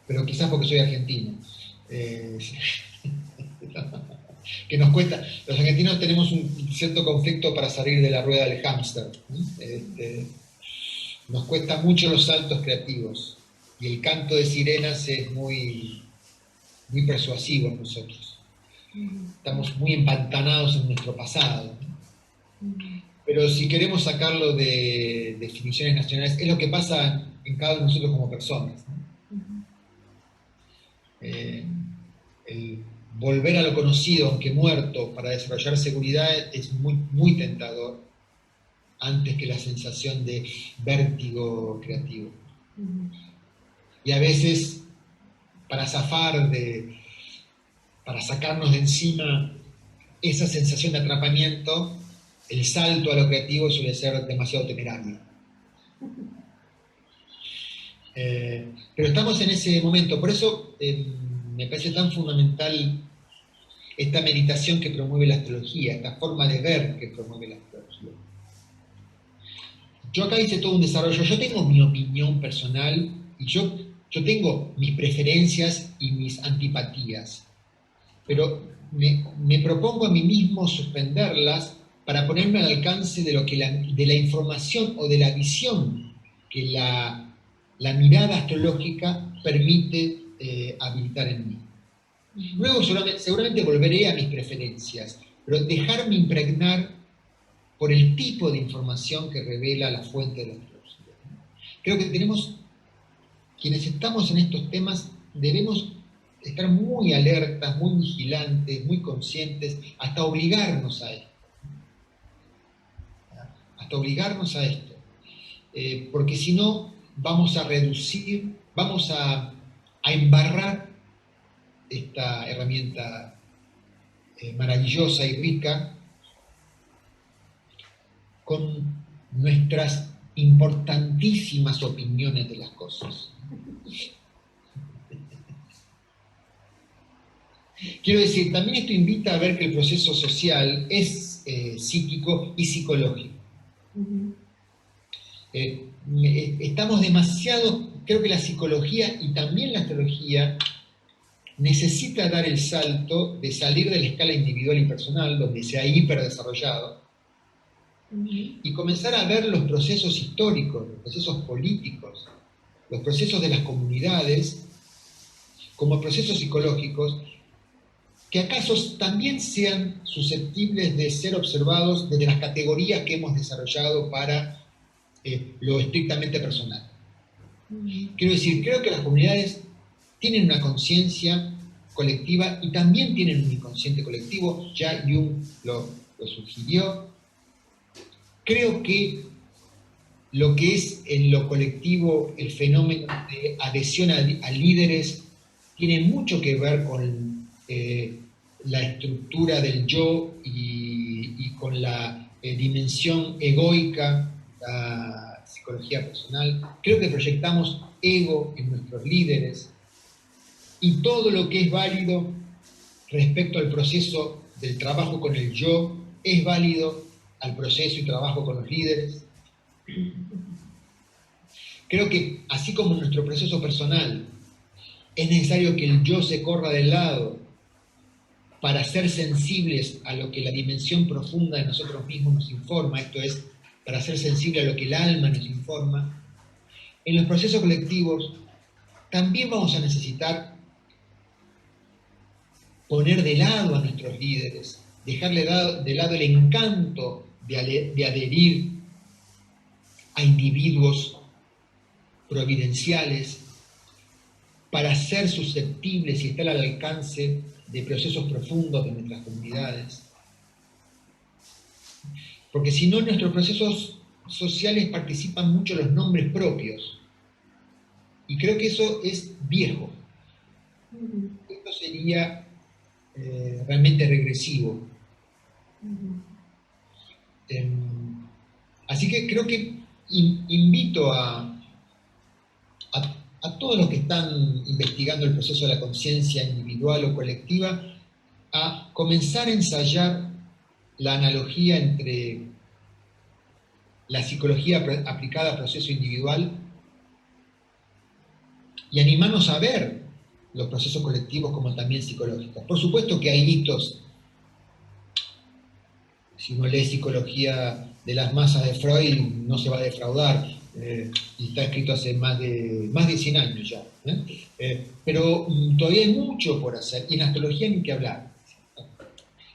Pero quizás porque soy argentino. Que nos cuesta, los argentinos tenemos un cierto conflicto para salir de la rueda del hámster. Nos cuesta mucho los saltos creativos y el canto de sirenas es muy persuasivo en nosotros. Estamos muy empantanados en nuestro pasado. Pero si queremos sacarlo de definiciones nacionales, es lo que pasa en cada uno de nosotros como personas. El volver a lo conocido, aunque muerto, para desarrollar seguridad es muy tentador antes que la sensación de vértigo creativo. Y a veces, para para sacarnos de encima esa sensación de atrapamiento, el salto a lo creativo suele ser demasiado temerario. Pero estamos en ese momento, por eso me parece tan fundamental esta meditación que promueve la astrología, esta forma de ver que promueve la astrología. Yo acá hice todo un desarrollo, yo tengo mi opinión personal y yo tengo mis preferencias y mis antipatías, pero me propongo a mí mismo suspenderlas para ponerme al alcance de la información o de la visión que la mirada astrológica permite habilitar en mí. Luego seguramente volveré a mis preferencias, pero dejarme impregnar por el tipo de información que revela la fuente de la astrología. Creo que quienes estamos en estos temas, debemos estar muy alertas, muy vigilantes, muy conscientes, hasta obligarnos a esto. Hasta obligarnos a esto. Porque si no, vamos a reducir, vamos a embarrar esta herramienta maravillosa y rica con nuestras importantísimas opiniones de las cosas. Quiero decir, también esto invita a ver que el proceso social es psíquico y psicológico. Estamos demasiado, creo que la psicología y también la astrología necesita dar el salto de salir de la escala individual y personal, donde se ha hiperdesarrollado, y comenzar a ver los procesos históricos, los procesos políticos, los procesos de las comunidades, como procesos psicológicos, que acaso también sean susceptibles de ser observados desde las categorías que hemos desarrollado para lo estrictamente personal. Quiero decir, creo que las comunidades tienen una conciencia colectiva y también tienen un inconsciente colectivo, ya Jung lo sugirió. Creo que lo que es en lo colectivo el fenómeno de adhesión a líderes tiene mucho que ver con la estructura del yo y con la dimensión egoica, la psicología personal. Creo que proyectamos ego en nuestros líderes y todo lo que es válido respecto al proceso del trabajo con el yo es válido al proceso y trabajo con los líderes. Creo que así como en nuestro proceso personal es necesario que el yo se corra de lado para ser sensibles a lo que la dimensión profunda de nosotros mismos nos informa, esto es, para ser sensible a lo que el alma nos informa, en los procesos colectivos también vamos a necesitar poner de lado a nuestros líderes, dejarle de lado el encanto de adherir a individuos providenciales para ser susceptibles y estar al alcance de procesos profundos de nuestras comunidades. Porque si no, en nuestros procesos sociales participan mucho los nombres propios. Y creo que eso es viejo. Esto sería realmente regresivo. Así que creo que invito a todos los que están investigando el proceso de la conciencia individual o colectiva a comenzar a ensayar la analogía entre la psicología aplicada al proceso individual y animarnos a ver los procesos colectivos como también psicológicos. Por supuesto que hay hitos. Si uno lee Psicología de las masas de Freud, no se va a defraudar. Y está escrito hace más de 100 años ya. Pero todavía hay mucho por hacer. Y en astrología ni que hablar.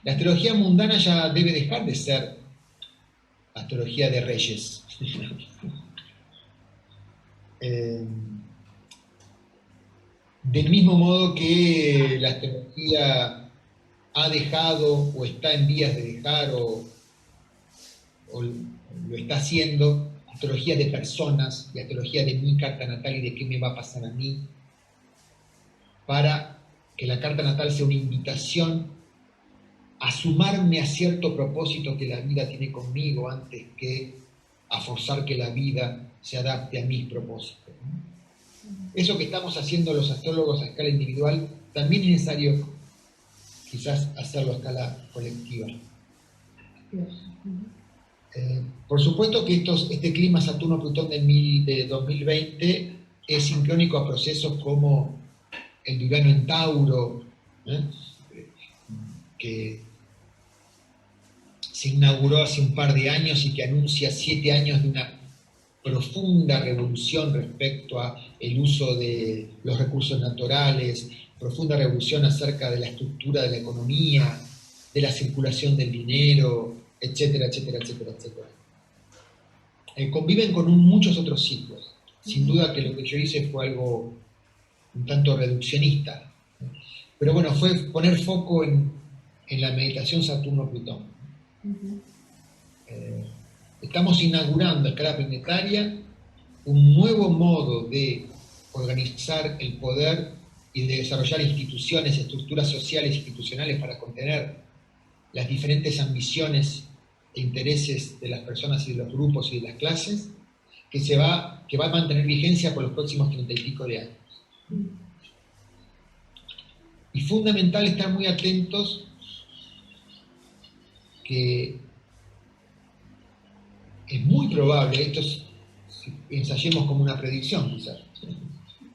La astrología mundana ya debe dejar de ser astrología de reyes. Del mismo modo que la astrología ha dejado o está en vías de dejar o lo está haciendo, astrología de personas y astrología de mi carta natal y de qué me va a pasar a mí, para que la carta natal sea una invitación a sumarme a cierto propósito que la vida tiene conmigo antes que a forzar que la vida se adapte a mis propósitos. Eso que estamos haciendo los astrólogos a escala individual, también es necesario quizás hacerlo a escala colectiva. Por supuesto que este clima Saturno-Plutón de 2020 es sincrónico a procesos como el de Urano en Tauro, que se inauguró hace un par de años y que anuncia 7 años de una profunda revolución respecto a el uso de los recursos naturales, profunda revolución acerca de la estructura de la economía, de la circulación del dinero, etcétera, etcétera, etcétera, etcétera. Conviven con muchos otros ciclos. Sin duda que lo que yo hice fue algo un tanto reduccionista. Pero bueno, fue poner foco en la meditación Saturno-Plutón. Estamos inaugurando a escala planetaria un nuevo modo de organizar el poder y de desarrollar instituciones, estructuras sociales e institucionales para contener las diferentes ambiciones e intereses de las personas y de los grupos y de las clases, que va a mantener vigencia por los próximos 30 y pico de años. Y fundamental estar muy atentos que es muy probable, esto es, si ensayemos como una predicción quizás,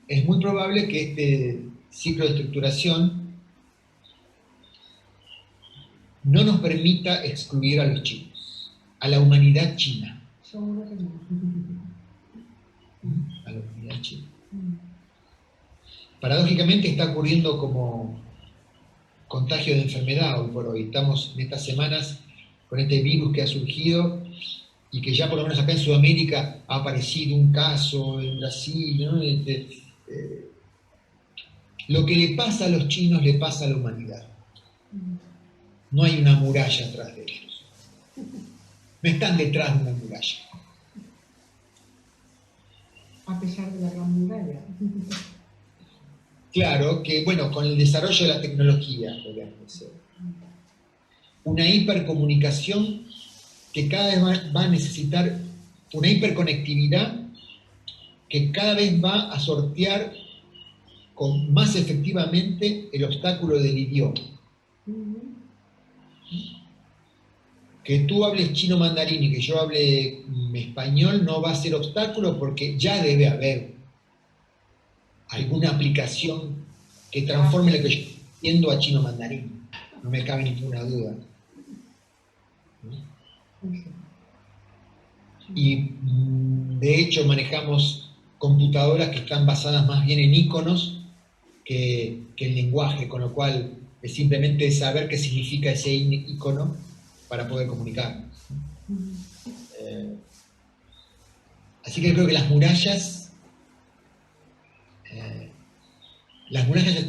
es muy probable que este ciclo de estructuración no nos permita excluir a los chinos, a la humanidad china. A la humanidad china. Paradójicamente está ocurriendo como contagio de enfermedad hoy por hoy. Estamos en estas semanas con este virus que ha surgido y que ya por lo menos acá en Sudamérica ha aparecido un caso en Brasil, ¿no? Lo que le pasa a los chinos le pasa a la humanidad. No hay una muralla atrás de ellos. No están detrás de una muralla. A pesar de la gran muralla. Claro que, bueno, con el desarrollo de la tecnología, podríamos decir. Una hipercomunicación que cada vez va a necesitar, una hiperconectividad que cada vez va a sortear con más efectivamente el obstáculo del idioma. Que tú hables chino mandarín y que yo hable español no va a ser obstáculo porque ya debe haber alguna aplicación que transforme lo que yo estoy entiendo a chino mandarín. No me cabe ninguna duda. Y de hecho manejamos computadoras que están basadas más bien en iconos que en lenguaje, con lo cual es simplemente saber qué significa ese icono para poder comunicarnos. Así que creo que las murallas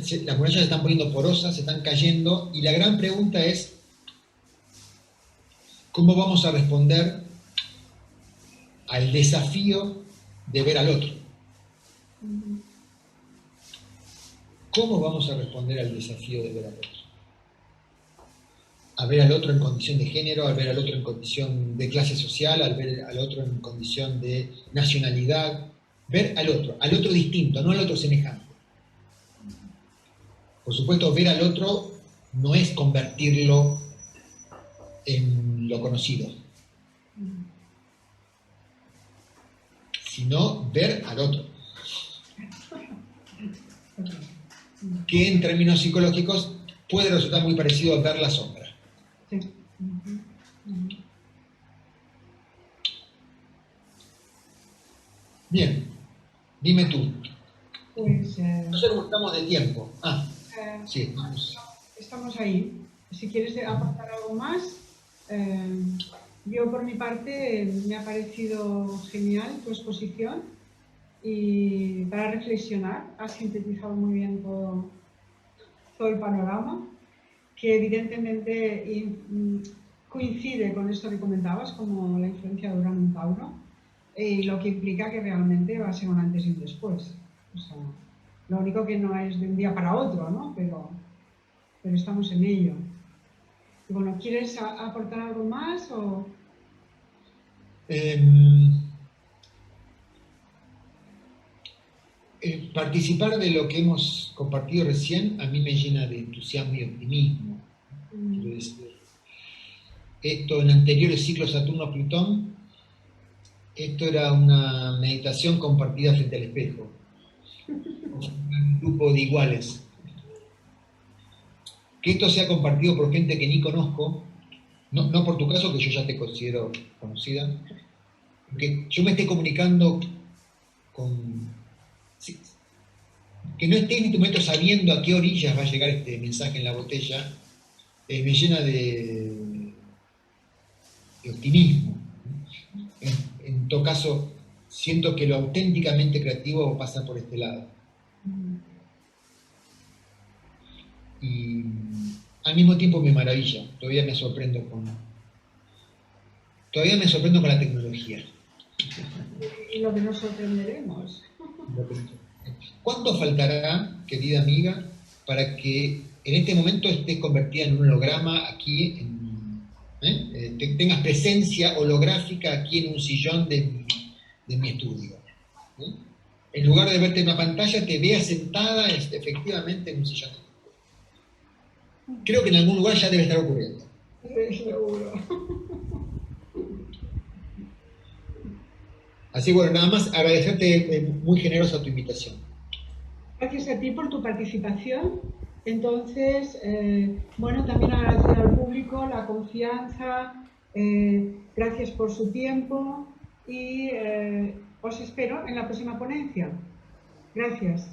se están poniendo porosas, se están cayendo, y la gran pregunta es ¿cómo vamos a responder al desafío de ver al otro? ¿Cómo vamos a responder al desafío de ver al otro? A ver al otro en condición de género, a ver al otro en condición de clase social, a ver al otro en condición de nacionalidad, ver al otro distinto, no al otro semejante. Por supuesto, ver al otro no es convertirlo en lo conocido, sino ver al otro. Que en términos psicológicos puede resultar muy parecido a ver la sombra. Sí. Bien, dime tú. Pues, no sé cómo estamos de tiempo. Sí, vamos. Estamos ahí. Si quieres aportar algo más, yo por mi parte me ha parecido genial tu exposición y para reflexionar has sintetizado muy bien todo el panorama, que evidentemente coincide con esto que comentabas, como la influencia de Urano en Tauro, y lo que implica que realmente va a ser un antes y un después. O sea, lo único que no es de un día para otro, ¿no? Pero estamos en ello. Y bueno, ¿quieres aportar algo más o...? Participar de lo que hemos compartido recién a mí me llena de entusiasmo y optimismo. Quiero decir, esto en anteriores ciclos Saturno-Plutón, esto era una meditación compartida frente al espejo, un grupo de iguales. Que esto sea compartido por gente que ni conozco, no por tu caso, que yo ya te considero conocida, que yo me esté comunicando con... que no esté en este momento sabiendo a qué orillas va a llegar este mensaje en la botella, me llena de optimismo. En todo caso, siento que lo auténticamente creativo pasa por este lado. Y al mismo tiempo me maravilla, todavía me sorprendo con la tecnología. Y lo que nos sorprenderemos. ¿Cuánto faltará, querida amiga, para que en este momento estés convertida en un holograma aquí, tengas presencia holográfica aquí en un sillón de mi estudio? En lugar de verte en una pantalla, te veas sentada efectivamente en un sillón. Creo que en algún lugar ya debe estar ocurriendo. Sí, seguro. Así bueno, nada más agradecerte muy generosa tu invitación. Gracias a ti por tu participación. Entonces, bueno, también agradecer al público la confianza, gracias por su tiempo y os espero en la próxima ponencia. Gracias.